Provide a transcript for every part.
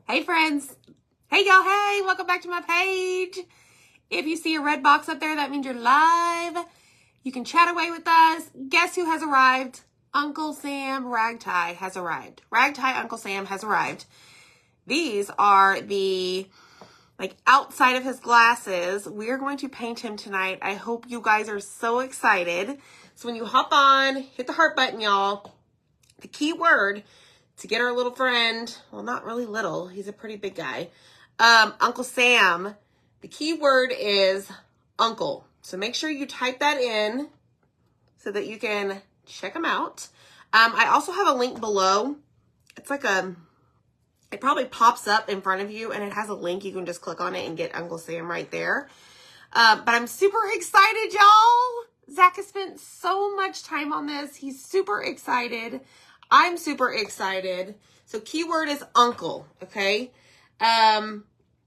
Hey friends. Hey y'all, hey, welcome back to my page. If you see a red box up there, that means you're live. You can chat away with us. Guess who has arrived? Uncle Sam Ragtie has arrived. Ragtie Uncle Sam has arrived. These are the outside of his glasses. We're going to paint him tonight. I hope you guys are so excited. So when you hop on, hit the heart button, y'all. The key word to get our little friend, well, not really little, he's a pretty big guy, Uncle Sam, the key word is uncle. So make sure you type that in so that you can check him out. I also have a link below. It's like it probably pops up in front of you and it has a link. You can just click on it and get Uncle Sam right there. But I'm super excited, y'all. Zach has spent so much time on this. He's super excited. I'm super excited. So keyword is uncle, okay?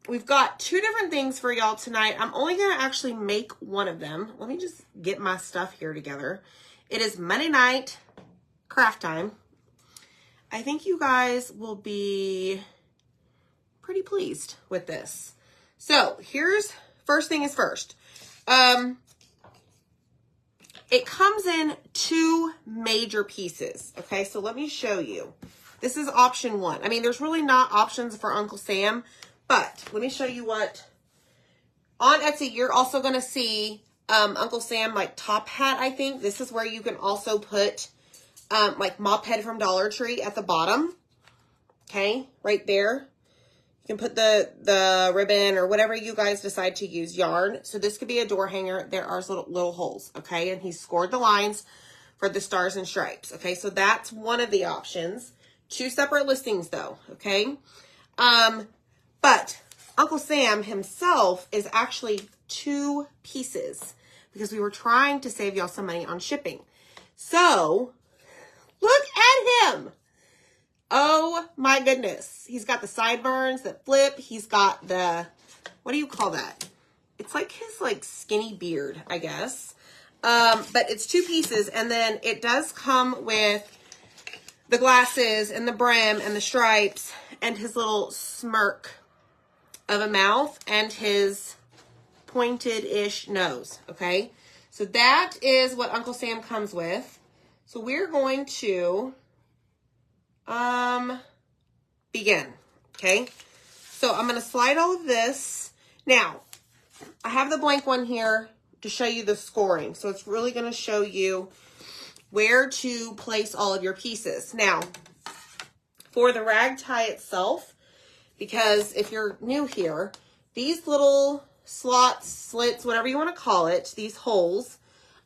We've got two different things for y'all tonight. I'm only going to actually make one of them. Let me just get my stuff here together. It is Monday night craft time. I think you guys will be pretty pleased with this. So here's, first thing is first. It comes in two major pieces, okay? So let me show you. This is option one. I mean, there's really not options for Uncle Sam, but let me show you what. On Etsy, you're also going to see Uncle Sam, top hat, I think. This is where you can also put, mop head from Dollar Tree at the bottom, okay? Right there. You can put the ribbon or whatever you guys decide to use, yarn. So this could be a door hanger. There are little holes, okay? And he scored the lines for the stars and stripes, okay? So that's one of the options. Two separate listings though, okay? But Uncle Sam himself is actually two pieces because we were trying to save y'all some money on shipping. So look at him. Oh my goodness. He's got the sideburns that flip. He's got the, what do you call that? It's like his skinny beard, I guess. But it's two pieces. And then it does come with the glasses and the brim and the stripes and his little smirk of a mouth and his pointed-ish nose, okay? So that is what Uncle Sam comes with. So we're going to begin, okay? So I'm going to slide all of this. Now, I have the blank one here to show you the scoring. So it's really going to show you where to place all of your pieces. Now, for the Ragtie itself, because if you're new here, these little slots, slits, whatever you want to call it, these holes,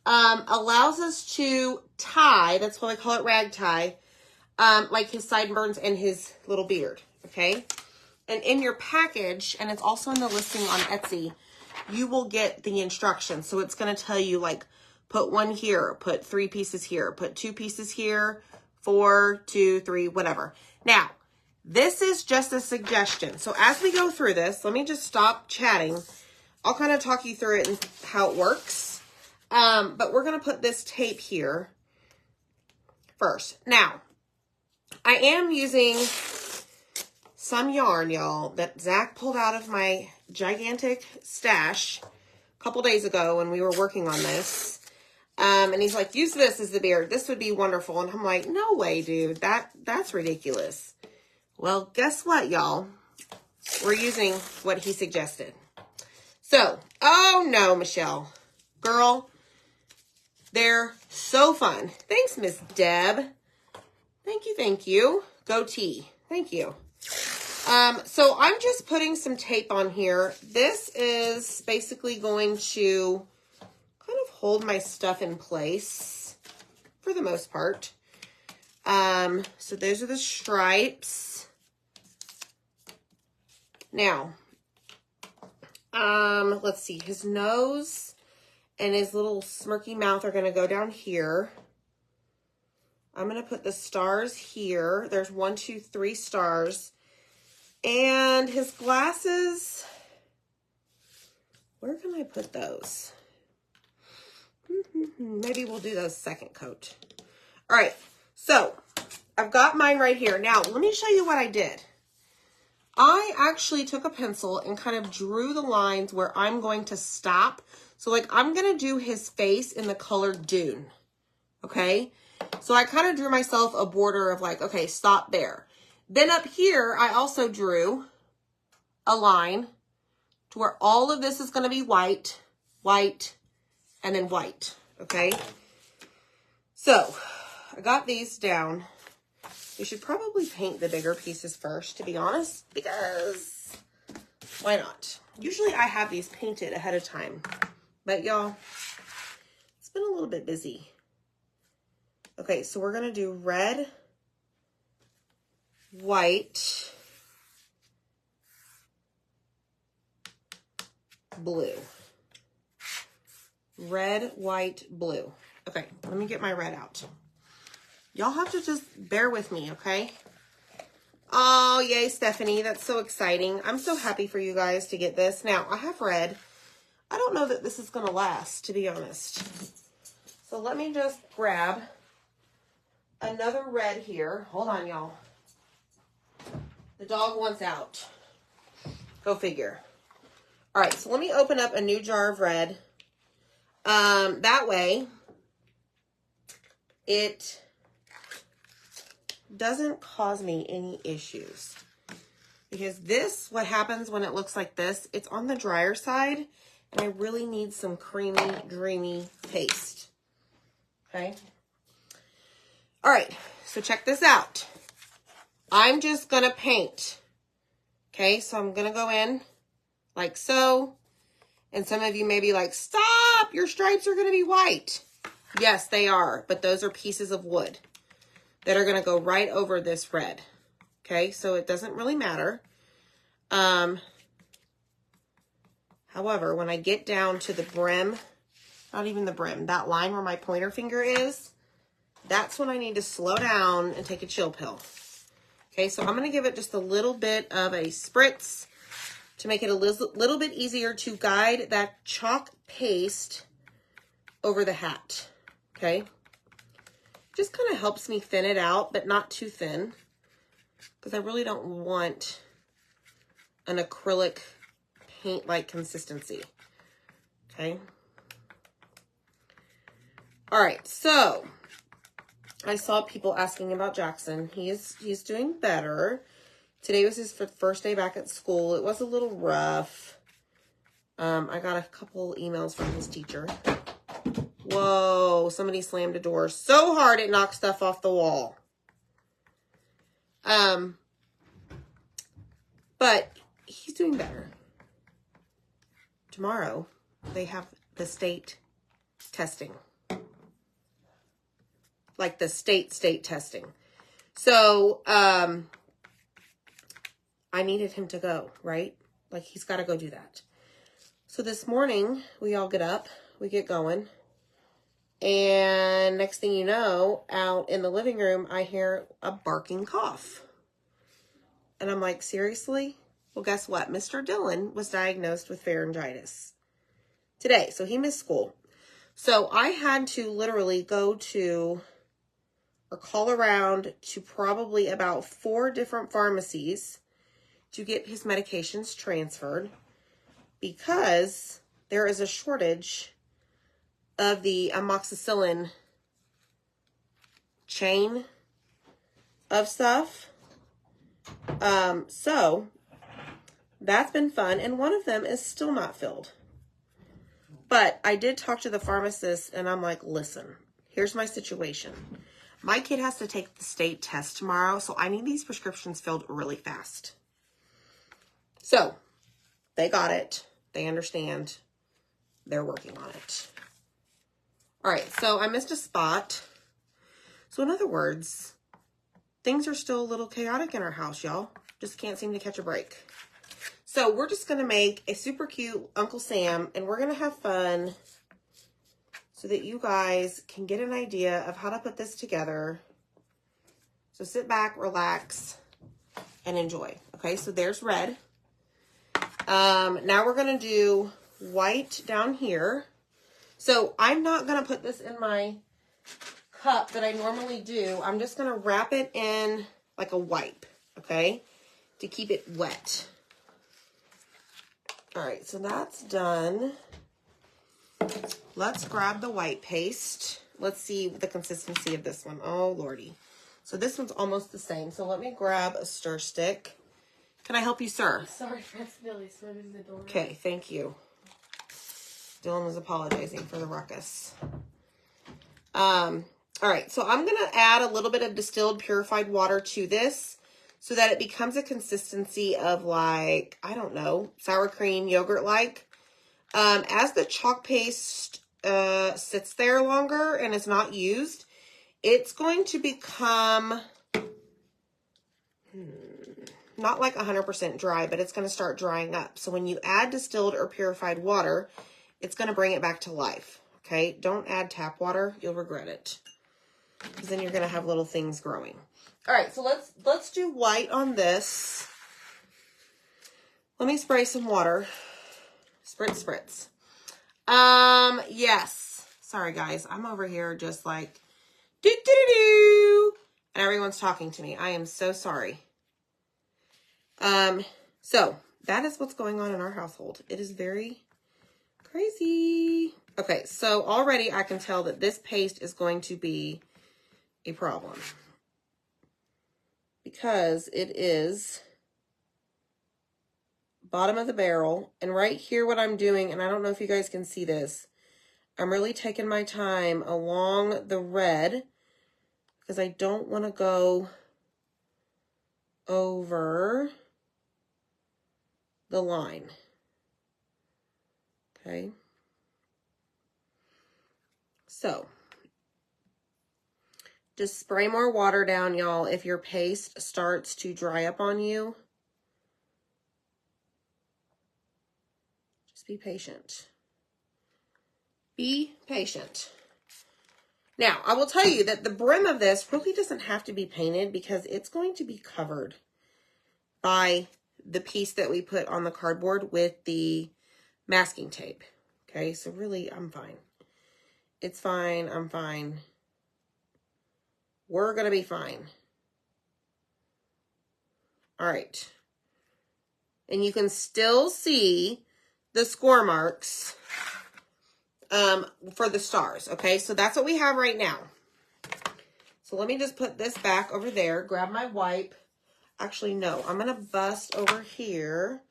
allows us to tie, that's why I call it Ragtie, his sideburns and his little beard, okay? And in your package, and it's also in the listing on Etsy, you will get the instructions. So it's going to tell you, put one here, put 3 pieces here, put 2 pieces here, 4, 2, 3, whatever. Now, this is just a suggestion. So as we go through this, let me just stop chatting. I'll kind of talk you through it and how it works. But we're going to put this tape here first. Now, I am using some yarn, y'all, that Zach pulled out of my gigantic stash a couple days ago when we were working on this. And he's like, use this as the beard. This would be wonderful. And I'm like, no way, dude. That's ridiculous. Well, guess what, y'all? We're using what he suggested. So, oh no, Michelle. Girl, they're so fun. Thanks, Miss Deb. Thank you, thank you. Goatee. Thank you. So I'm just putting some tape on here. This is basically going to kind of hold my stuff in place for the most part. So those are the stripes. Now, let's see, his nose and his little smirky mouth are going to go down here. I'm going to put the stars here. There's 1, 2, 3 stars. And his glasses, where can I put those? Maybe we'll do the second coat. All right, so I've got mine right here. Now, let me show you what I did. I actually took a pencil and kind of drew the lines where I'm going to stop. So like I'm going to do his face in the color Dune. Okay. So I kind of drew myself a border of like, okay, stop there. Then up here, I also drew a line to where all of this is going to be white, white, and then white. Okay. So I got these down. You should probably paint the bigger pieces first, to be honest, because why not? Usually I have these painted ahead of time, but y'all, it's been a little bit busy. Okay, so we're going to do red, white, blue. Red, white, blue. Okay, let me get my red out. Y'all have to just bear with me, okay? Oh, yay, Stephanie. That's so exciting. I'm so happy for you guys to get this. Now, I have red. I don't know that this is going to last, to be honest. So let me just grab another red here. Hold on, y'all. The dog wants out. Go figure. All right, so let me open up a new jar of red. That way, it doesn't cause me any issues. Because this, what happens when it looks like this, it's on the drier side, and I really need some creamy, dreamy paste. Okay? All right, so check this out. I'm just going to paint. Okay, so I'm going to go in like so. And some of you may be like, stop, your stripes are going to be white. Yes, they are, but those are pieces of wood that are going to go right over this red. Okay, so it doesn't really matter. However, when I get down to the brim, not even the brim, that line where my pointer finger is, that's when I need to slow down and take a chill pill. Okay, so I'm going to give it just a little bit of a spritz to make it a little bit easier to guide that chalk paste over the hat. Okay. Just kind of helps me thin it out, but not too thin, because I really don't want an acrylic paint-like consistency. Okay. All right. So I saw people asking about Jackson. He's doing better. Today was his first day back at school. It was a little rough. I got a couple emails from his teacher. Whoa, somebody slammed a door so hard it knocked stuff off the wall. But he's doing better. Tomorrow, they have the state testing. Like the state testing. So, I needed him to go, right? Like, he's got to go do that. So this morning, we all get up, we get going. And next thing you know, out in the living room, I hear a barking cough. And I'm like, seriously? Well, guess what? Mr. Dillon was diagnosed with pharyngitis today. So he missed school. So I had to literally go to or call around to probably about 4 different pharmacies to get his medications transferred, because there is a shortage of the amoxicillin chain of stuff. So that's been fun. And one of them is still not filled. But I did talk to the pharmacist and I'm like, listen, here's my situation. My kid has to take the state test tomorrow, so I need these prescriptions filled really fast. So they got it. They understand. They're working on it. All right, so I missed a spot. So in other words, things are still a little chaotic in our house, y'all. Just can't seem to catch a break. So we're just going to make a super cute Uncle Sam, and we're going to have fun so that you guys can get an idea of how to put this together. So sit back, relax, and enjoy. Okay, so there's red. Now we're going to do white down here. So I'm not going to put this in my cup that I normally do. I'm just going to wrap it in like a wipe, okay? to keep it wet. All right, so that's done. Let's grab the white paste. Let's see the consistency of this one. Oh, Lordy. So this one's almost the same. So let me grab a stir stick. Can I help you, sir? Sorry, that's Billy swimming the door. Okay, thank you. Dylan was apologizing for the ruckus. All right, so I'm going to add a little bit of distilled purified water to this so that it becomes a consistency of like, I don't know, sour cream, yogurt-like. As the chalk paste sits there longer and is not used, it's going to become not like 100% dry, but it's going to start drying up. So when you add distilled or purified water, it's going to bring it back to life. Okay, don't add tap water. You'll regret it. Because then you're going to have little things growing. All right, so let's do white on this. Let me spray some water. Spritz, spritz. Yes. Sorry, guys. I'm over here just like, do. And everyone's talking to me. I am so sorry. So that is what's going on in our household. It is very crazy. Okay, so already I can tell that this paste is going to be a problem because it is bottom of the barrel. And right here what I'm doing, and I don't know if you guys can see this, I'm really taking my time along the red because I don't want to go over the line. Okay. So just spray more water down, y'all, if your paste starts to dry up on you. Just be patient. Be patient. Now, I will tell you that the brim of this really doesn't have to be painted because it's going to be covered by the piece that we put on the cardboard with the masking tape. Okay, so really, I'm fine. It's fine. I'm fine. We're going to be fine. All right. And you can still see the score marks for the stars. Okay, so that's what we have right now. So let me just put this back over there. Grab my wipe. Actually, no. I'm going to bust over here.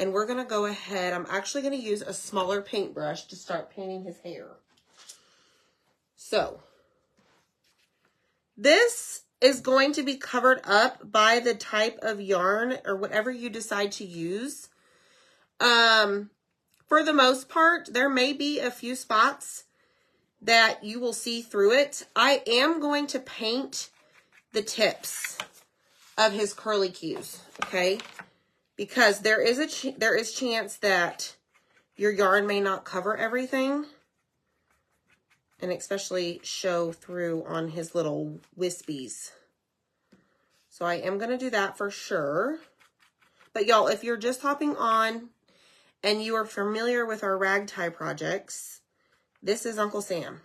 And we're going to go ahead. I'm actually going to use a smaller paintbrush to start painting his hair. So this is going to be covered up by the type of yarn or whatever you decide to use. For the most part, there may be a few spots that you will see through it. I am going to paint the tips of his curly cues, okay? Because there is chance that your yarn may not cover everything. And especially show through on his little wispies. So I am going to do that for sure. But y'all, if you're just hopping on and you are familiar with our rag tie projects, this is Uncle Sam.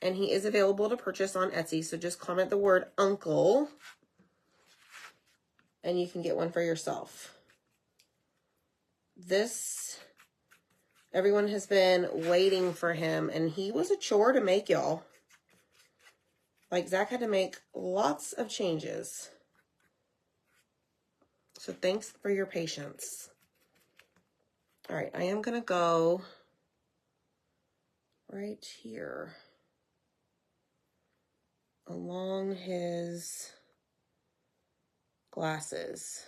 And he is available to purchase on Etsy. So just comment the word uncle and you can get one for yourself. This, everyone has been waiting for him, and he was a chore to make, y'all. Like, Zach had to make lots of changes. So thanks for your patience. All right, I am going to go right here along his glasses.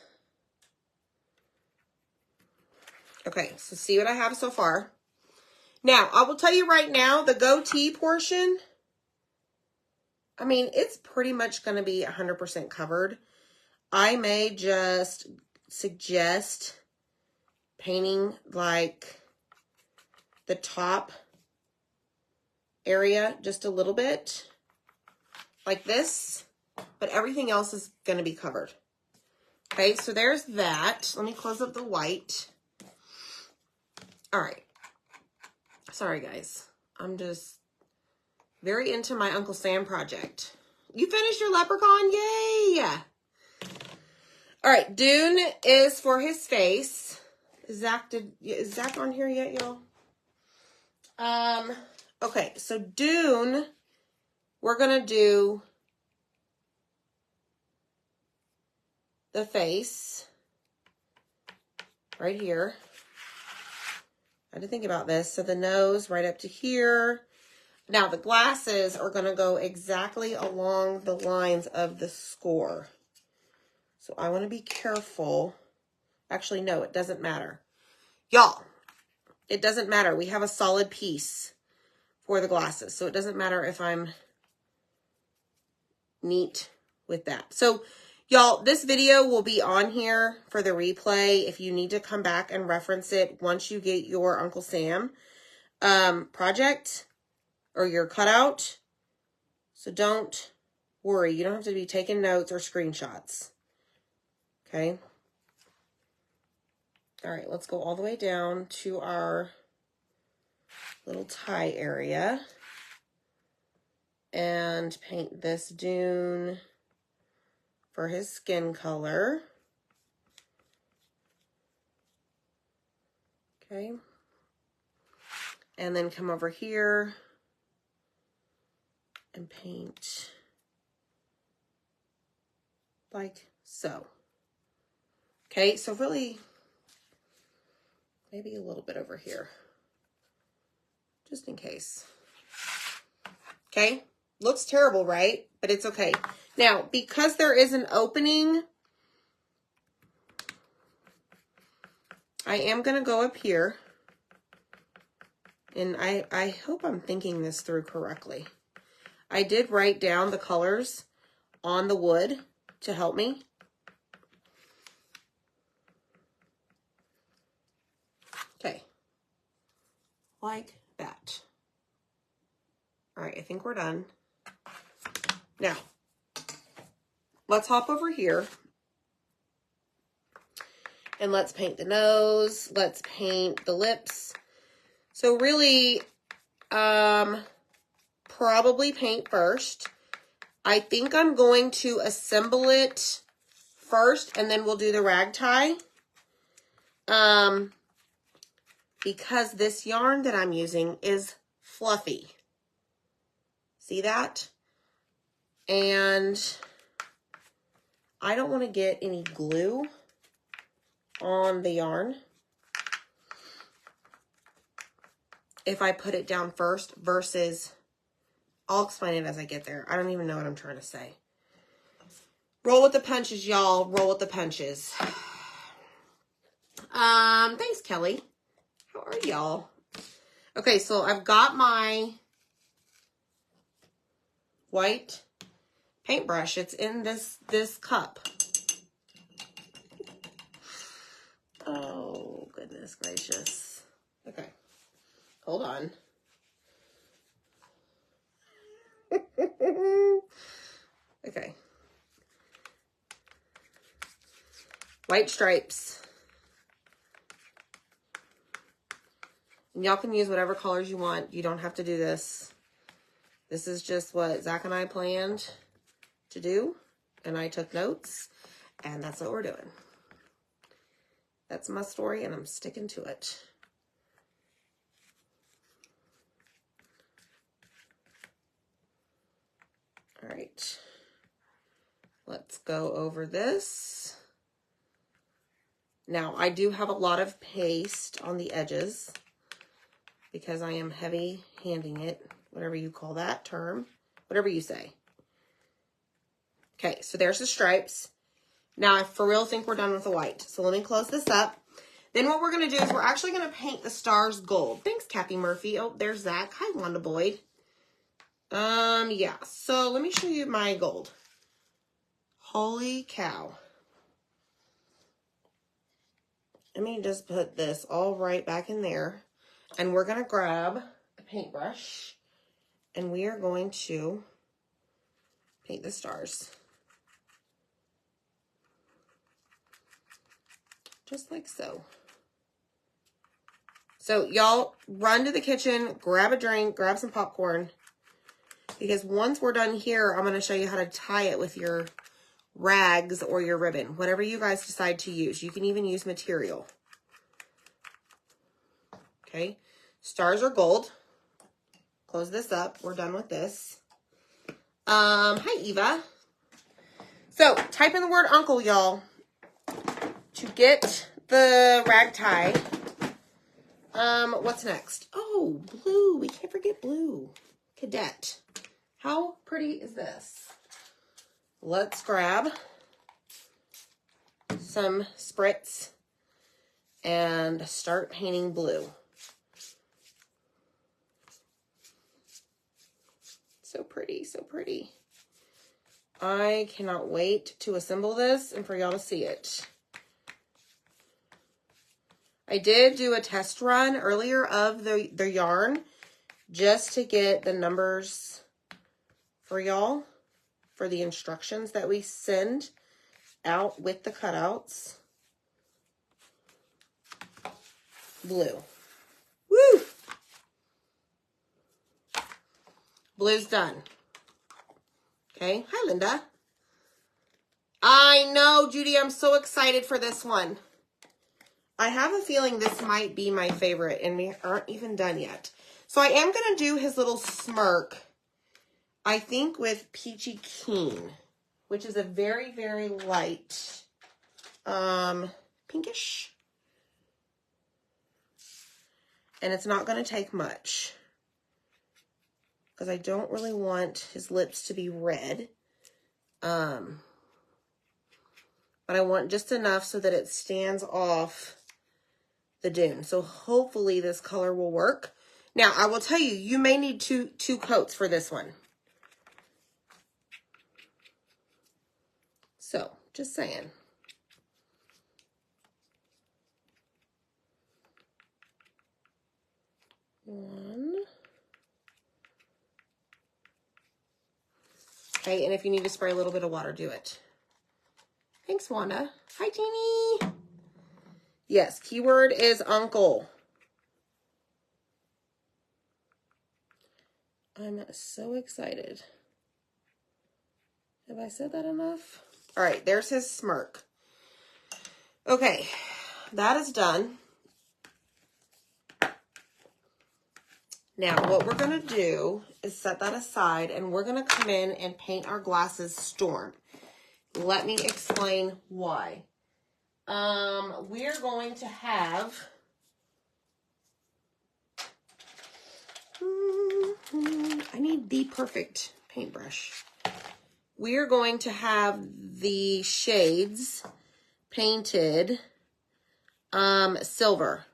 Okay, so see what I have so far. Now, I will tell you right now, the goatee portion, I mean, it's pretty much going to be 100% covered. I may just suggest painting like the top area just a little bit like this, but everything else is going to be covered. Okay, so there's that. Let me close up the white. All right. Sorry, guys. I'm just very into my Uncle Sam project. You finished your leprechaun? Yay! All right, Dune is for his face. Is Zach on here yet, y'all? Okay, so Dune, we're gonna do the face right here. I had to think about this. So the nose right up to here. Now the glasses are gonna go exactly along the lines of the score. So I want to be careful. Actually, no, it doesn't matter. Y'all, it doesn't matter. We have a solid piece for the glasses. So it doesn't matter if I'm neat with that. So y'all, this video will be on here for the replay if you need to come back and reference it once you get your Uncle Sam project or your cutout. So don't worry. You don't have to be taking notes or screenshots. Okay. All right, let's go all the way down to our little tie area and paint this Dune for his skin color. Okay. And then come over here and paint like so. Okay, so really, maybe a little bit over here, just in case. Okay, looks terrible, right? But it's okay. Now, because there is an opening, I am going to go up here, and I hope I'm thinking this through correctly. I did write down the colors on the wood to help me. Okay, like that. All right, I think we're done. Now, let's hop over here and let's paint the nose. Let's paint the lips. So really, probably paint first. I think I'm going to assemble it first and then we'll do the rag tie. Because this yarn that I'm using is fluffy. See that? And I don't want to get any glue on the yarn if I put it down first versus, I'll explain it as I get there. I don't even know what I'm trying to say. Roll with the punches, y'all. Roll with the punches. Thanks, Kelly. How are y'all? Okay, so I've got my white paintbrush. It's in this cup. Oh, goodness gracious. Okay, hold on. Okay. White stripes. Y'all can use whatever colors you want. You don't have to do this. This is just what Zach and I planned to do. And I took notes. And that's what we're doing. That's my story and I'm sticking to it. All right. Let's go over this. Now, I do have a lot of paste on the edges because I am heavy-handing it, whatever you call that term, whatever you say. Okay, so there's the stripes. Now, I for real think we're done with the white. So let me close this up. Then what we're going to do is we're actually going to paint the stars gold. Thanks, Kathy Murphy. Oh, there's Zach. Hi, Wanda Boyd. Yeah, so let me show you my gold. Holy cow. Let me just put this all right back in there. And we're going to grab a paintbrush. And we are going to paint the stars. Just like so. So y'all run to the kitchen, grab a drink, grab some popcorn. Because once we're done here, I'm going to show you how to tie it with your rags or your ribbon, whatever you guys decide to use. You can even use material. Okay, stars are gold. Close this up. We're done with this. Hi, Eva. So, type in the word uncle, y'all, to get the rag tie. What's next? Oh, blue. We can't forget blue. Cadet. How pretty is this? Let's grab some spritz and start painting blue. So pretty, so pretty. I cannot wait to assemble this and for y'all to see it. I did do a test run earlier of the yarn just to get the numbers for y'all for the instructions that we send out with the cutouts. Blue. Woo! Blue's done. Okay. Hi, Linda. I know, Judy. I'm so excited for this one. I have a feeling this might be my favorite, and we aren't even done yet. So I am going to do his little smirk, I think, with Peachy Keen, which is a very, very light pinkish. And it's not going to take much, because I don't really want his lips to be red. But I want just enough so that it stands off the dune. So hopefully this color will work. Now, I will tell you, you may need two coats for this one. So, just saying. One. Okay, and if you need to spray a little bit of water, do it. Thanks, Wanda. Hi, Jeannie. Yes, keyword is uncle. I'm so excited. Have I said that enough? All right, there's his smirk. Okay, that is done. Now, what we're going to do is set that aside, and we're going to come in and paint our glasses Storm. Let me explain why. We're going to have... I need the perfect paintbrush. We're going to have the shades painted silver.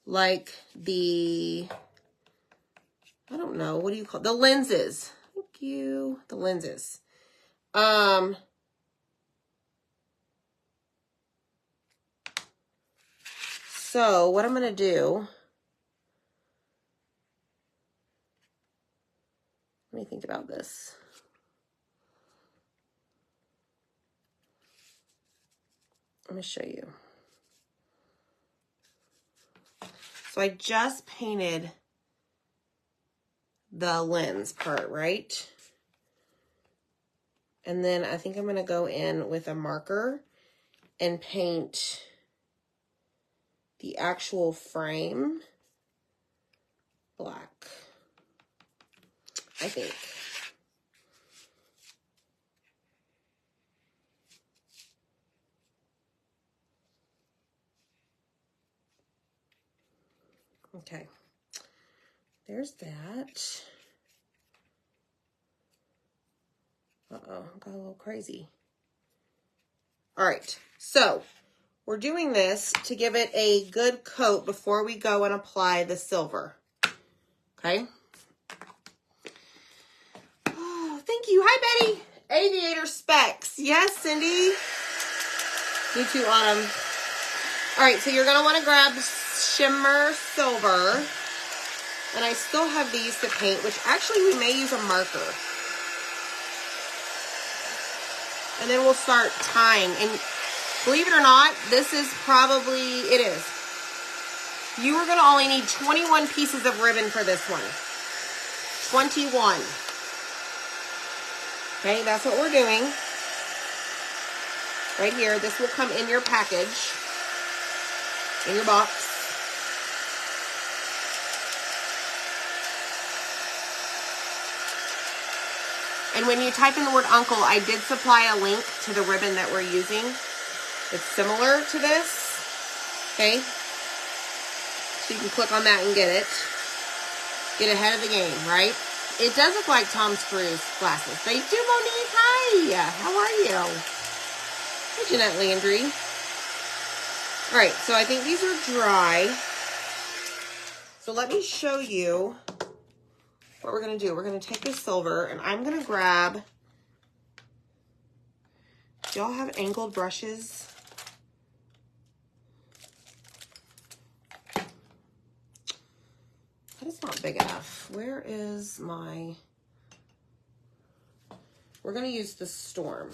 Like the, I don't know, what do you call it? The lenses. Thank you. The lenses. So what I'm going to do, let me think about this. Let me show you. So I just painted the lens part, right? And then I think I'm going to go in with a marker and paint the actual frame black, I think. Okay, there's that. Uh-oh, got a little crazy. All right, so we're doing this to give it a good coat before we go and apply the silver. Okay. Oh, thank you. Hi, Betty. Aviator Specs. Yes, Cindy. You too, Autumn. All right, so you're going to want to grab Shimmer Silver. And I still have these to paint, which actually we may use a marker. And then we'll start tying. And believe it or not, this is probably, it is. You are going to only need 21 pieces of ribbon for this one. 21. Okay, that's what we're doing. right here. This will come in your package, in your box. And when you type in the word uncle, I did supply a link to the ribbon that we're using. It's similar to this, okay? So you can click on that and get it. Get ahead of the game, right? It does look like Tom's Cruise glasses. They do, Monique. Hi. How are you? Hi, Jeanette Landry. All right, so I think these are dry. So let me show you what we're going to do. We're going to take this silver, and I'm going to grab... Do y'all have angled brushes? That is not big enough. Where is my... We're going to use the Storm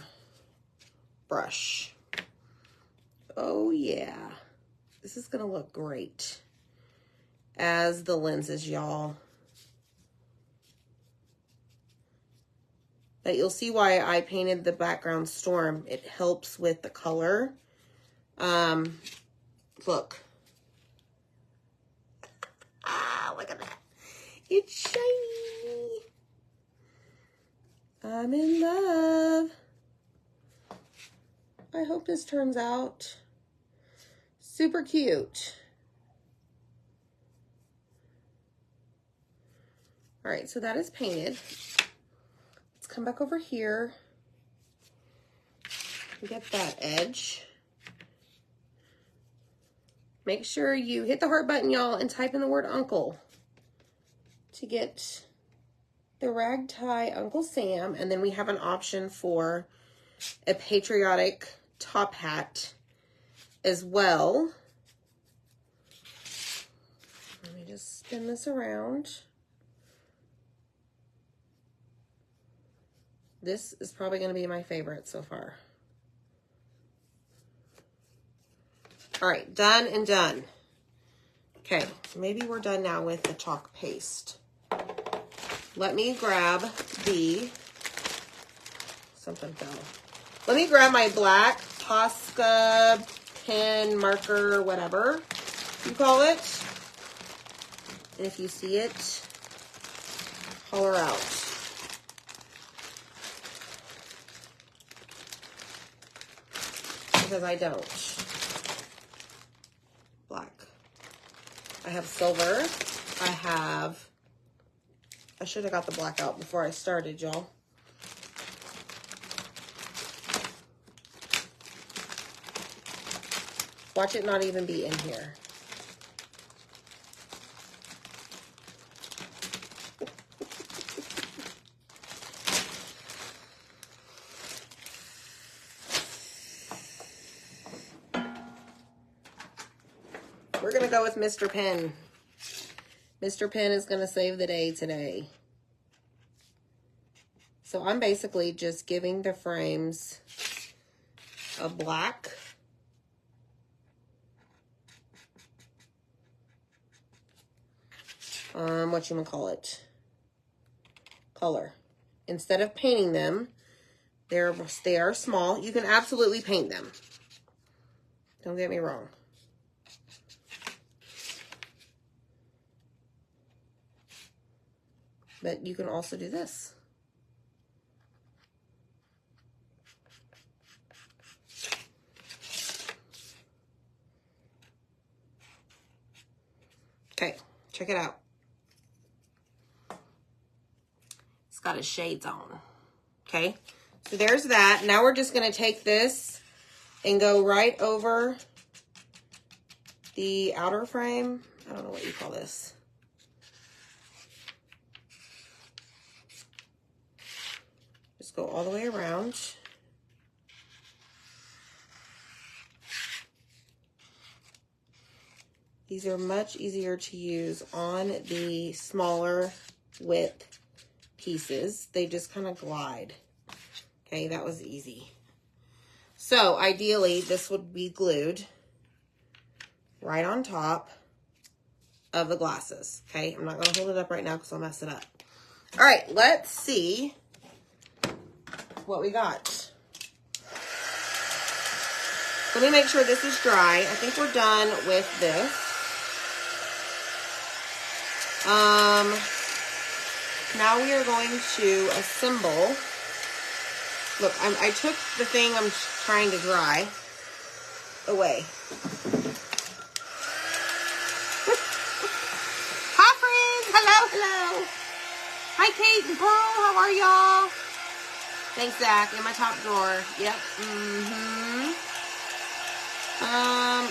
brush. Oh, yeah. This is going to look great as the lenses, y'all. But you'll see why I painted the background Storm. It helps with the color. Look. Look at that. It's shiny. I'm in love. I hope this turns out super cute. All right, so that is painted. Let's come back over here and get that edge. Make sure you hit the heart button, y'all, and type in the word uncle to get the ragtie Uncle Sam. And then we have an option for a patriotic top hat as well. Let me just spin this around. This is probably going to be my favorite so far. All right, done and done. Okay, maybe we're done now with the chalk paste. Let me grab the, something fell. Let me grab my black Posca pen, marker, whatever you call it. And if you see it, holler out. Because I don't. Black. I have silver. I should have got the black out before I started, y'all. Watch it not even be in here. We're going to go with Mr. Pen. Mr. Pen is going to save the day today. So I'm basically just giving the frames a black. Whatchamacallit? Color. Instead of painting them, they are small. You can absolutely paint them. Don't get me wrong. But you can also do this. Okay, check it out. It's got his shades on. Okay, so there's that. Now we're just going to take this and go right over the outer frame. I don't know what you call this. Just go all the way around. These are much easier to use on the smaller width pieces. They just kind of glide. Okay, that was easy. So ideally, this would be glued right on top of the glasses. Okay, I'm not going to hold it up right now because I'll mess it up. All right, let's see what we got. Let me make sure this is dry. I think we're done with this. Now we are going to assemble. Look, I took the thing I'm trying to dry away. Hi, friends. Hello, hello. Hi, Kate and Pearl. How are y'all? Thanks, Zach. In my top drawer. Yep.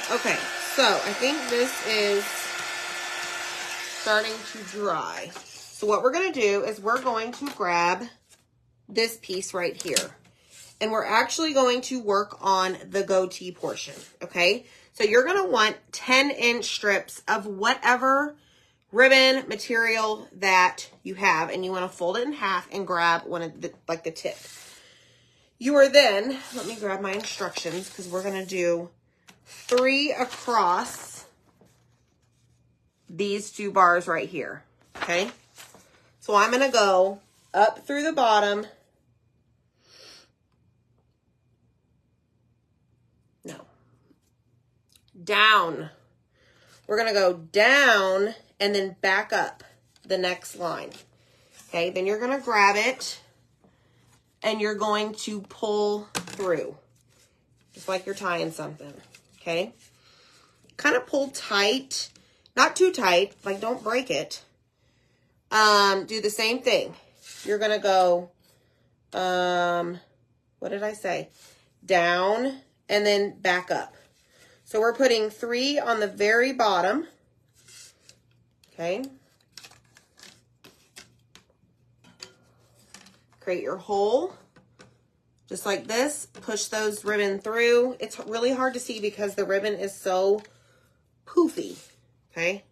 Okay. So, I think this is starting to dry. So, what we're going to do is we're going to grab this piece right here. And we're actually going to work on the goatee portion, okay? So you're going to want 10-inch strips of whatever ribbon material that you have, and you want to fold it in half and grab one of the, like the tip. You are then, let me grab my instructions because we're going to do 3 across these 2 bars right here, okay? So I'm going to go up through the bottom. Down. We're going to go down and then back up the next line. Okay, then you're going to grab it and you're going to pull through. Just like you're tying something. Okay? Kind of pull tight. Not too tight. Like, don't break it. Do the same thing. You're going to go, what did I say? Down and then back up. So we're putting 3 on the very bottom, okay? Create your hole, just like this. Push those ribbon through. It's really hard to see because the ribbon is so poofy, okay?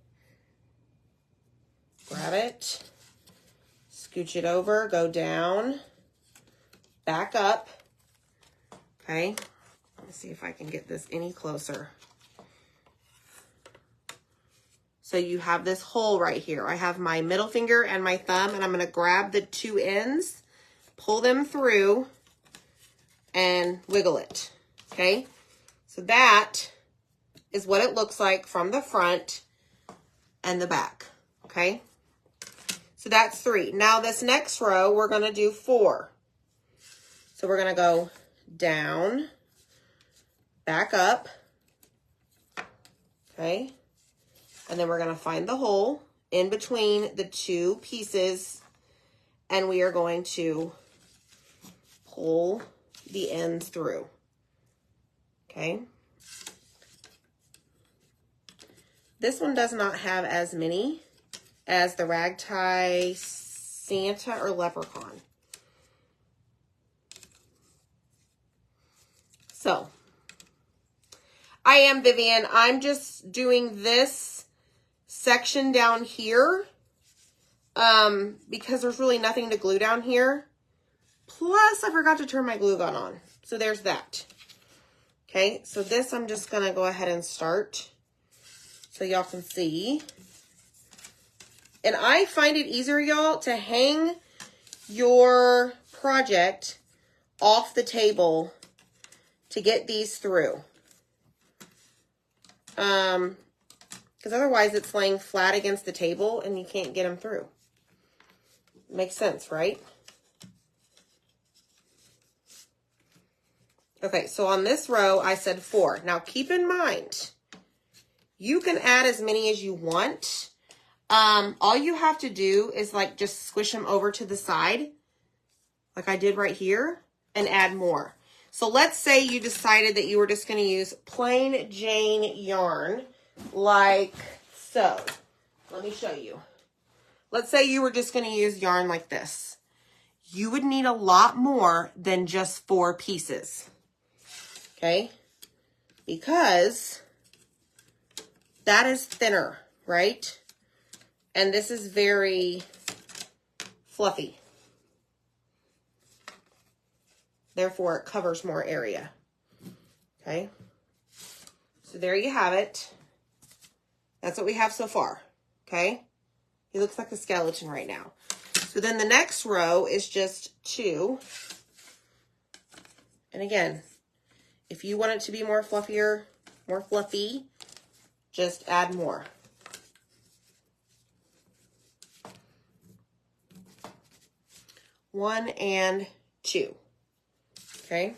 Grab it, scooch it over, go down, back up, okay? Let's see if I can get this any closer. So you have this hole right here. I have my middle finger and my thumb, and I'm going to grab the 2 ends, pull them through, and wiggle it. Okay? So that is what it looks like from the front and the back. Okay? So that's 3. Now this next row, we're going to do 4. So we're going to go down, back up, okay, and then we're going to find the hole in between the 2 pieces, and we are going to pull the ends through, okay. This one does not have as many as the Ragtie Santa or Leprechaun. So, I am Vivian. I'm just doing this section down here because there's really nothing to glue down here. Plus, I forgot to turn my glue gun on. So there's that. Okay, so this I'm just going to go ahead and start so y'all can see. And I find it easier, y'all, to hang your project off the table to get these through. Because otherwise it's laying flat against the table and you can't get them through. Makes sense, right? Okay, so on this row, I said 4. Now, keep in mind, you can add as many as you want. All you have to do is, like, just squish them over to the side, like I did right here, and add more. So let's say you decided that you were just going to use plain Jane yarn, like so. Let me show you. Let's say you were just going to use yarn like this. You would need a lot more than just 4 pieces. Okay? Because that is thinner, right? And this is very fluffy. Therefore, it covers more area. Okay? So there you have it. That's what we have so far. Okay? He looks like a skeleton right now. So then the next row is just 2. And again, If you want it to be more fluffier, more fluffy, just add more. One and two. Okay.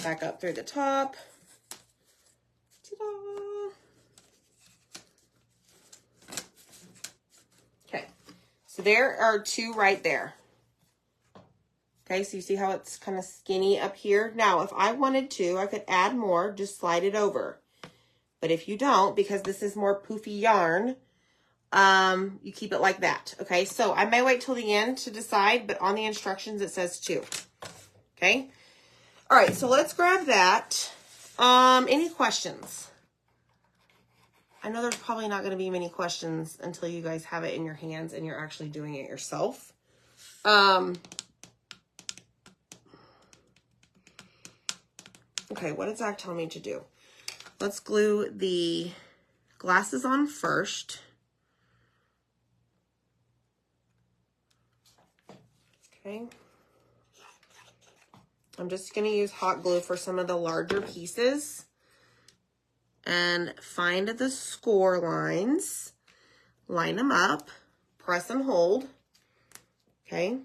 Back up through the top. Ta-da! Okay. So there are two right there. Okay, so you see how it's kind of skinny up here? Now, if I wanted to, I could add more, just slide it over. But if you don't, because this is more poofy yarn, you keep it like that. Okay, so I may wait till the end to decide, but on the instructions it says 2. Okay, all right, so let's grab that. Any questions? I know there's probably not going to be many questions until you guys have it in your hands and you're actually doing it yourself. Okay, what did Zach tell me to do? Let's glue the glasses on first. Okay. I'm just going to use hot glue for some of the larger pieces. And find the score lines. Line them up. Press and hold. Okay.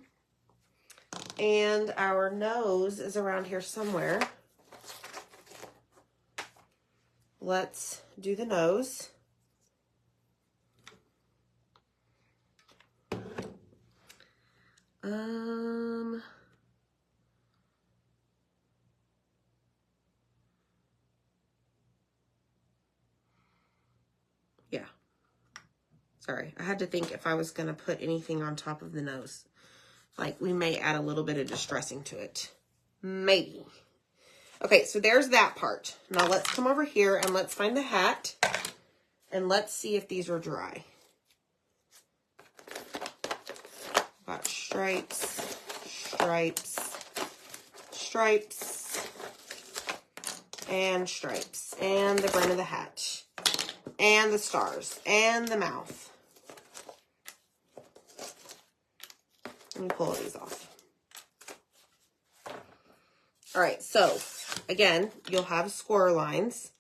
And our nose is around here somewhere. Let's do the nose. Yeah. Sorry, I had to think if I was going to put anything on top of the nose. Like, we may add a little bit of distressing to it. Maybe. Okay, so there's that part. Now let's come over here and let's find the hat. And let's see if these are dry. Got stripes, stripes, stripes, and stripes. And the brim of the hat. And the stars. And the mouth. Let me pull these off. All right, so again, you'll have score lines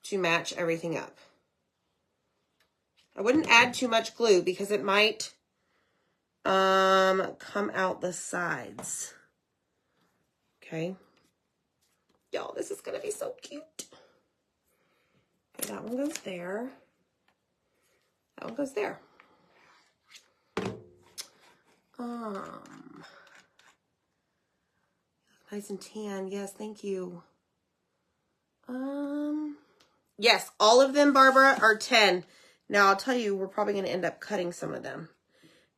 to match everything up. I wouldn't add too much glue because it might come out the sides. Okay. Y'all, this is going to be so cute. Okay, that one goes there. That one goes there. Nice and tan. Yes, thank you. Yes, all of them, Barbara, are 10. Now, I'll tell you, we're probably going to end up cutting some of them.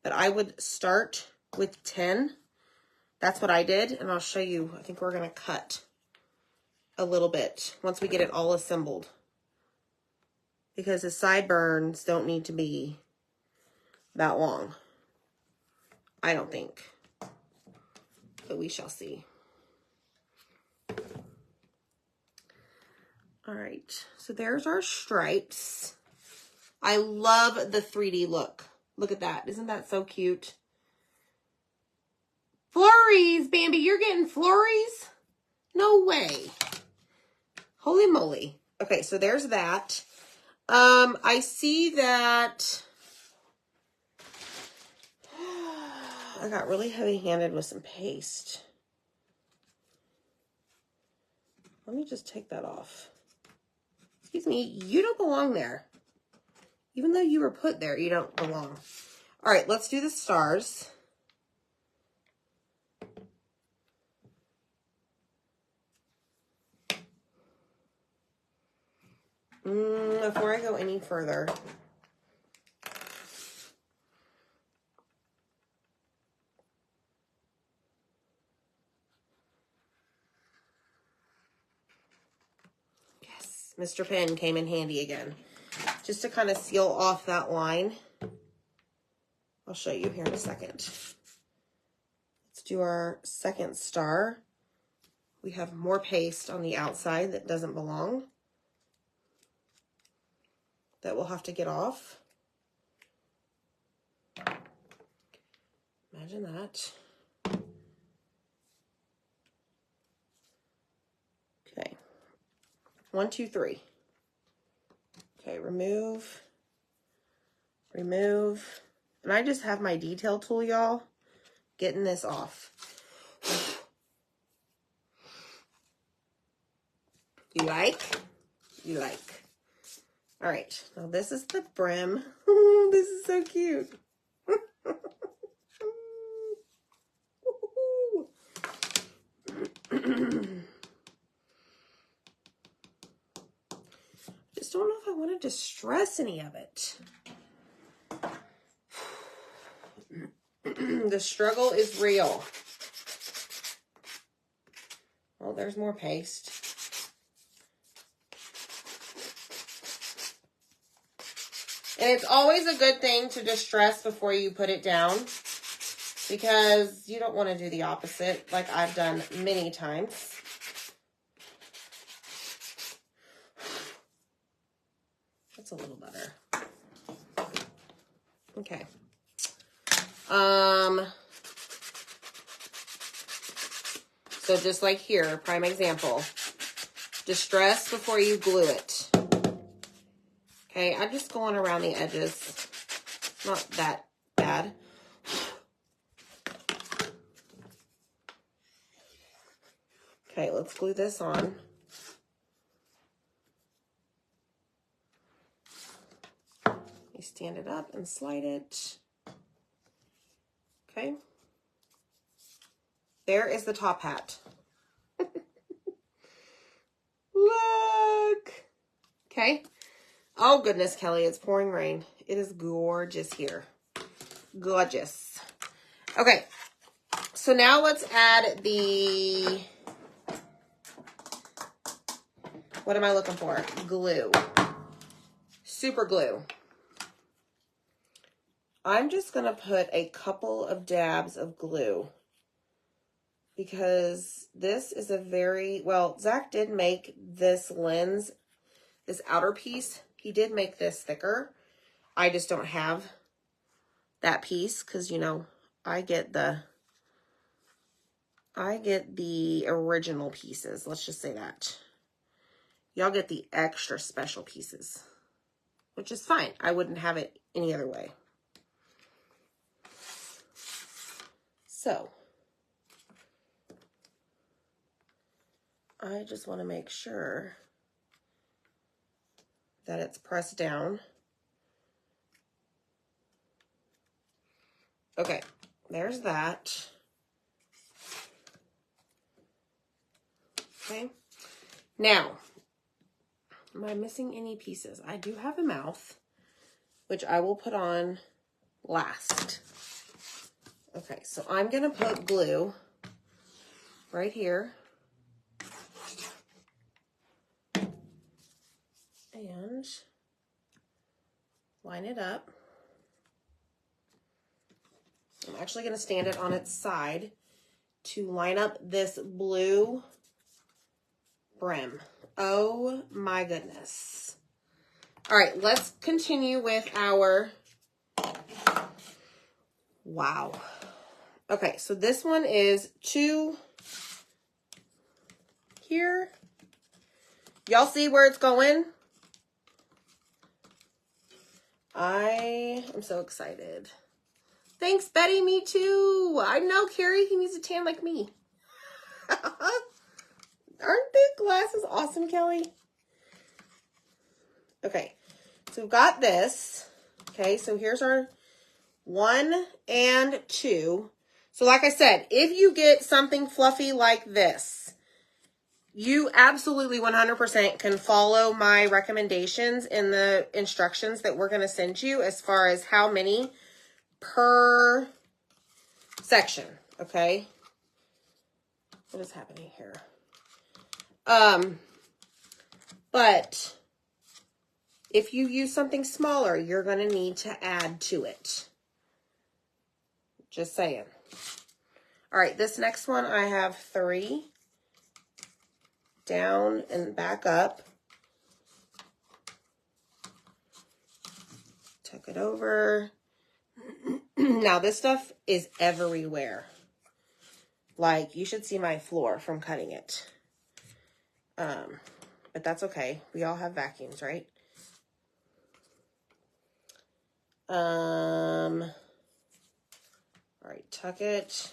But I would start with 10. That's what I did, and I'll show you. I think we're going to cut a little bit once we get it all assembled. Because the sideburns don't need to be that long. I don't think. But we shall see. All right, so there's our stripes. I love the 3D look. Look at that. Isn't that so cute? Flurries, Bambi. You're getting flurries? No way. Holy moly. Okay, so there's that. I see that I got really heavy-handed with some paste. Let me just take that off. Excuse me, you don't belong there. Even though you were put there, you don't belong. All right, let's do the stars. Before I go any further, yes, Mr. Pen came in handy again. Just to kind of seal off that line. I'll show you here in a second. Let's do our second star. We have more paste on the outside that doesn't belong. That we'll have to get off. Imagine that. Okay. 1, 2, 3. Okay, remove. Remove. And I just have my detail tool, y'all, getting this off. You like? You like. All right, now this is the brim. This is so cute. Just don't know if I want to distress any of it. The struggle is real. Oh, there's more paste. And it's always a good thing to distress before you put it down, because you don't want to do the opposite like I've done many times. That's a little better. Okay. So just like here, prime example. Distress before you glue it. Okay, I'm just going around the edges. Not that bad. Okay, let's glue this on. You stand it up and slide it. Okay. There is the top hat. Look. Okay. Oh, goodness, Kelly, it's pouring rain. It is gorgeous here. Gorgeous. Okay. So now let's add the, what am I looking for? Glue. Super glue. I'm just going to put a couple of dabs of glue, because this is a very, well, Zach did make this lens, this outer piece. He did make this thicker. I just don't have that piece because, you know, I get the original pieces. Let's just say that. Y'all get the extra special pieces, which is fine. I wouldn't have it any other way. So I just want to make sure that it's pressed down. Okay, there's that. Okay, now, am I missing any pieces? I do have a mouth, which I will put on last. Okay, so I'm going to put glue right here. And line it up. I'm actually going to stand it on its side to line up this blue brim. Oh my goodness. All right, let's continue with our, wow. Okay, so this one is 2 here. Y'all see where it's going? I am so excited. Thanks, Betty. Me too. I know, Carrie. He needs a tan like me. Aren't the glasses awesome, Kelly? Okay, so we've got this. Okay, so here's our 1 and 2. So like I said, if you get something fluffy like this, you absolutely 100% can follow my recommendations in the instructions that we're going to send you as far as how many per section, okay? What is happening here? But if you use something smaller, you're going to need to add to it. Just saying. All right, this next one, I have 3 down and back up. Tuck it over. Now, this stuff is everywhere. Like, you should see my floor from cutting it. But that's okay. We all have vacuums, right? All right, tuck it.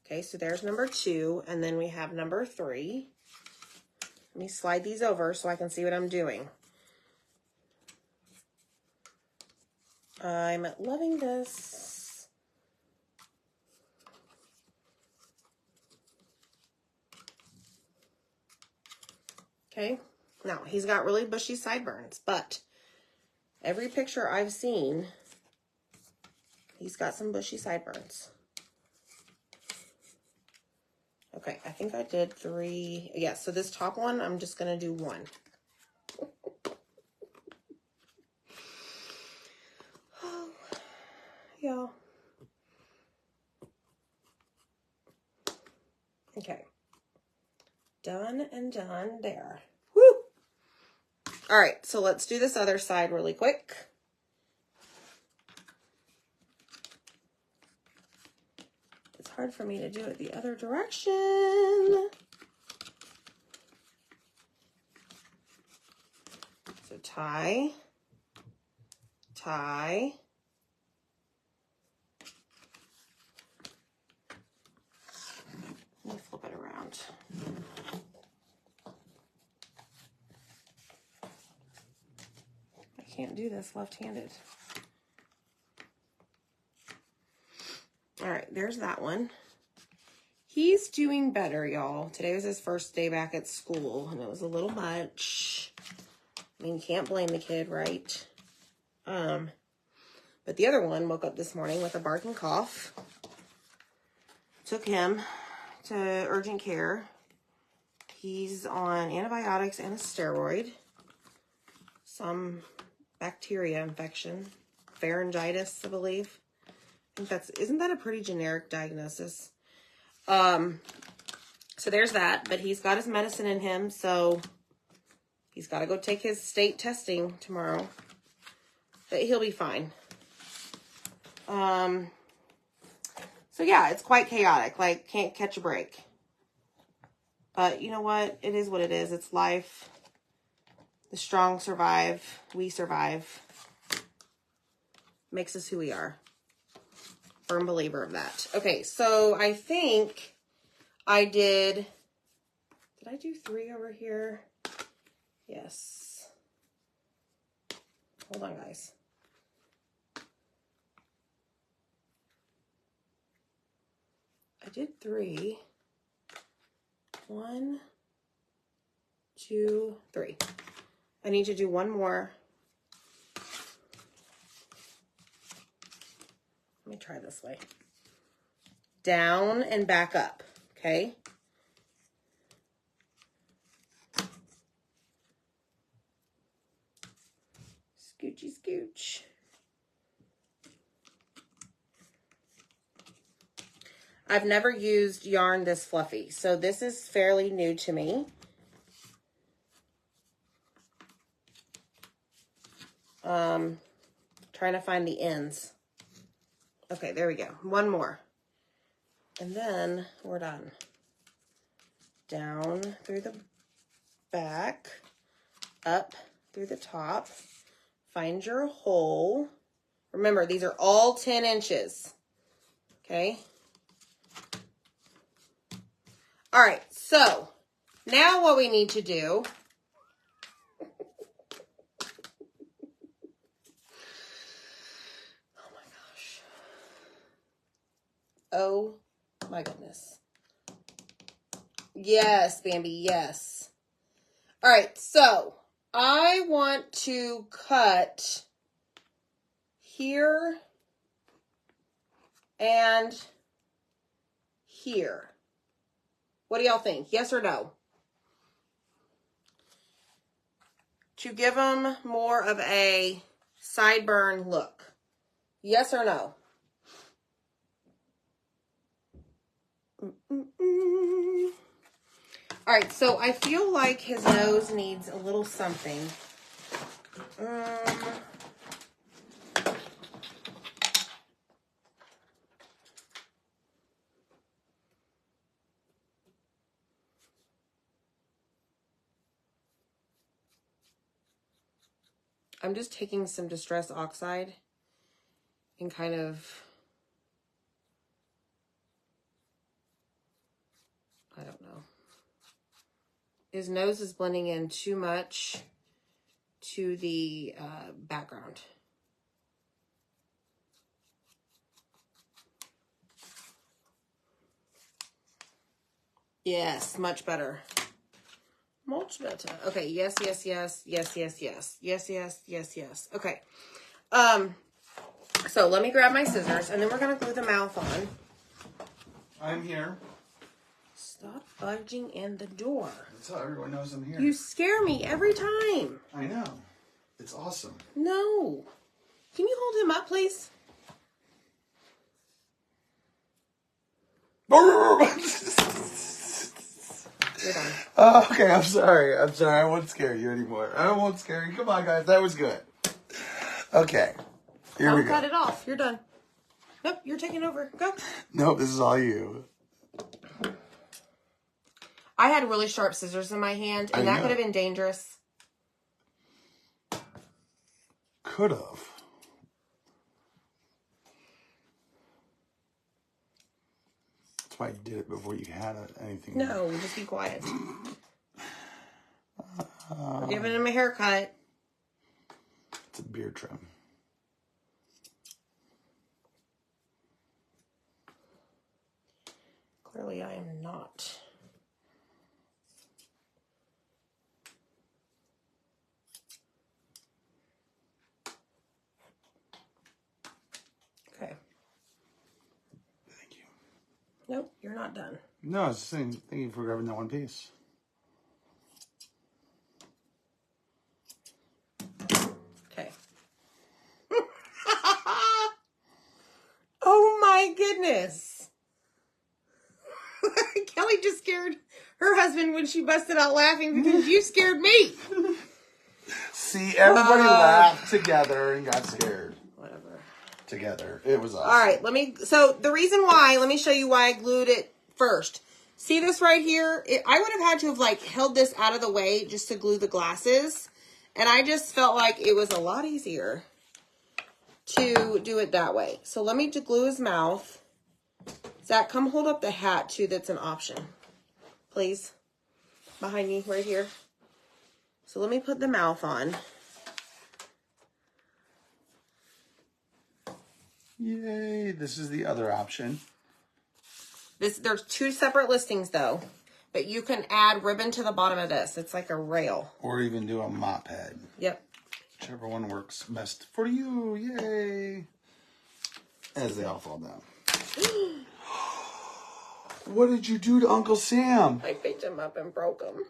Okay, so there's number 2, and then we have number 3. Let me slide these over so I can see what I'm doing. I'm loving this. Okay, now he's got really bushy sideburns, but every picture I've seen, he's got some bushy sideburns. Okay, I think I did 3. Yeah, so this top one, I'm just going to do 1. Oh, yeah. Okay. Done and done there. Woo! All right, so let's do this other side really quick. It's hard for me to do it the other direction. So tie, tie. Let me flip it around. I can't do this left-handed. All right, there's that one. He's doing better, y'all. Today was his first day back at school, and it was a little much. I mean, you can't blame the kid, right? But the other one woke up this morning with a barking cough. Took him to urgent care. He's on antibiotics and a steroid. Some bacteria infection. Pharyngitis, I believe. I think isn't that a pretty generic diagnosis? So there's that, but he's got his medicine in him, so he's got to go take his state testing tomorrow. But he'll be fine. So yeah, it's quite chaotic. Like, can't catch a break. But you know what? It is what it is. It's life. The strong survive. We survive. Makes us who we are. Firm believer of that. Okay, so I think I did I do 3 over here? Yes. Hold on, guys. I did 3. 1, 2, 3. I need to do 1 more. Let me try this way. Down and back up, okay? Scoochy scooch. I've never used yarn this fluffy, so this is fairly new to me. Trying to find the ends. Okay, there we go. 1 more. And then we're done. Down through the back, up through the top. Find your hole. Remember, these are all 10 inches. Okay? All right, so now what we need to do oh my goodness. Yes, Bambi, yes. All right, so I want to cut here and here. What do y'all think? Yes or no? To give them more of a sideburn look. Yes or no? All right, so I feel like his nose needs a little something. I'm just taking some Distress Oxide and kind of, I don't know. His nose is blending in too much to the background. Yes, much better. Much better. Okay, yes, yes, yes, yes, yes, yes, yes, yes, yes, yes. Okay. So let me grab my scissors, and then we're gonna glue the mouth on. I'm here. Stop budging in the door. That's how everyone knows I'm here. You scare me every time. I know. It's awesome. No. Can you hold him up, please? You're done. Okay, I'm sorry. I won't scare you anymore. I won't scare you. Come on, guys. That was good. Okay. Here we Don't go. cut it off. You're done. Nope, you're taking over. Go. Nope, this is all you. I had really sharp scissors in my hand, and that could have been dangerous. Could have. That's why I did it before you had anything. No, just be quiet. We're giving him a haircut. It's a beard trim. Clearly, I am not. Okay. Thank you. Nope, you're not done. No, I was just saying, thank you for grabbing that one piece. Okay. Oh my goodness. Kelly just scared her husband when she busted out laughing because you scared me. See, everybody laughed together and got scared. Whatever. Together. It was awesome. All right, so the reason why, let me show you why I glued it first. See this right here? I would have had to have like held this out of the way just to glue the glasses. And I just felt like it was a lot easier to do it that way. So let me glue his mouth. Zach, come hold up the hat too. That's an option. Please. Behind me right here. So let me put the mouth on. Yay. This is the other option. There's two separate listings though. But you can add ribbon to the bottom of this. It's like a rail. Or even do a mop head. Yep. Whichever one works best for you. Yay. As they all fall down. What did you do to Uncle Sam? I picked him up and broke him.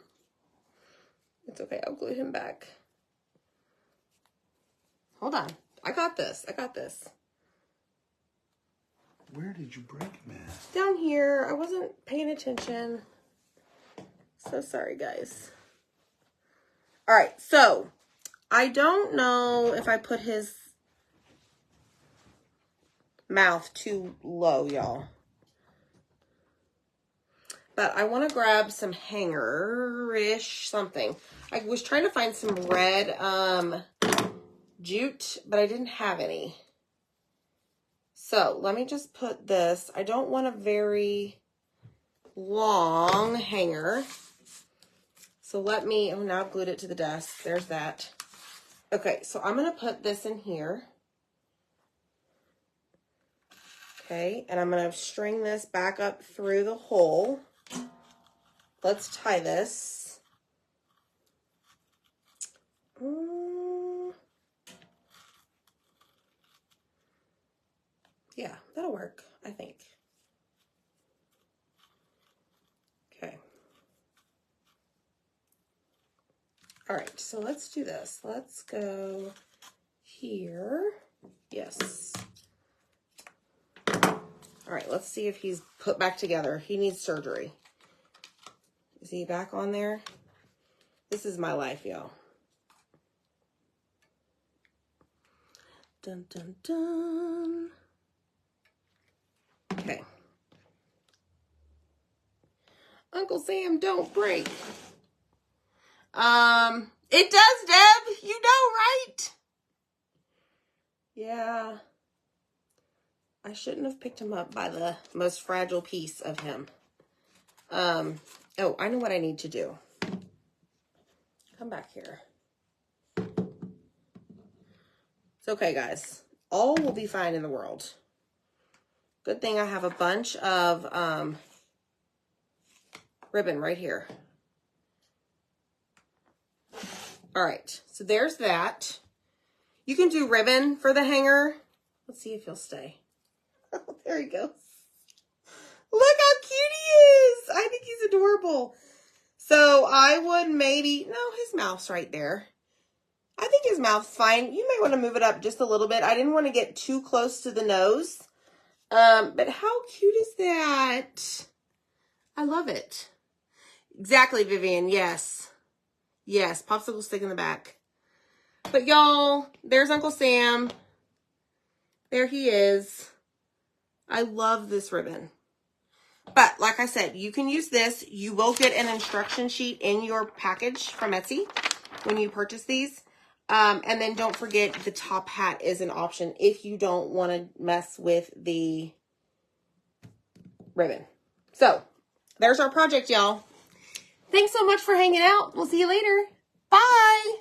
It's okay. I'll glue him back. Hold on. I got this. I got this. Where did you break him at? Down here. I wasn't paying attention. So sorry, guys. All right. So I don't know if I put his mouth too low, y'all. But I want to grab some hanger-ish something. I was trying to find some red jute, but I didn't have any. So let me just put this. I don't want a very long hanger. So let me, oh, now I've glued it to the desk. There's that. Okay, so I'm going to put this in here. Okay, and I'm going to string this back up through the hole. Let's tie this. Yeah, that'll work, I think. Okay. All right, so let's do this. Let's go here. Yes. All right, let's see if he's put back together. He needs surgery. Is he back on there? This is my life, y'all. Dun, dun, dun. Okay. Uncle Sam, don't break. It does, Deb. You know, right? Yeah. I shouldn't have picked him up by the most fragile piece of him. Oh, I know what I need to do. Come back here. It's okay, guys. All will be fine in the world. Good thing I have a bunch of ribbon right here. All right, so there's that. You can do ribbon for the hanger. Let's see if he'll stay. Oh, there he goes. Look how cute he is. I think he's adorable. So I would maybe, no, his mouth's right there. I think his mouth's fine. You may want to move it up just a little bit. I didn't want to get too close to the nose. But how cute is that? I love it. Exactly, Vivian. Yes. Yes, popsicle stick in the back. But y'all, there's Uncle Sam. There he is. I love this ribbon. But like I said, you can use this. You will get an instruction sheet in your package from Etsy when you purchase these. And then don't forget the top hat is an option if you don't want to mess with the ribbon. So there's our project, y'all. Thanks so much for hanging out. We'll see you later. Bye.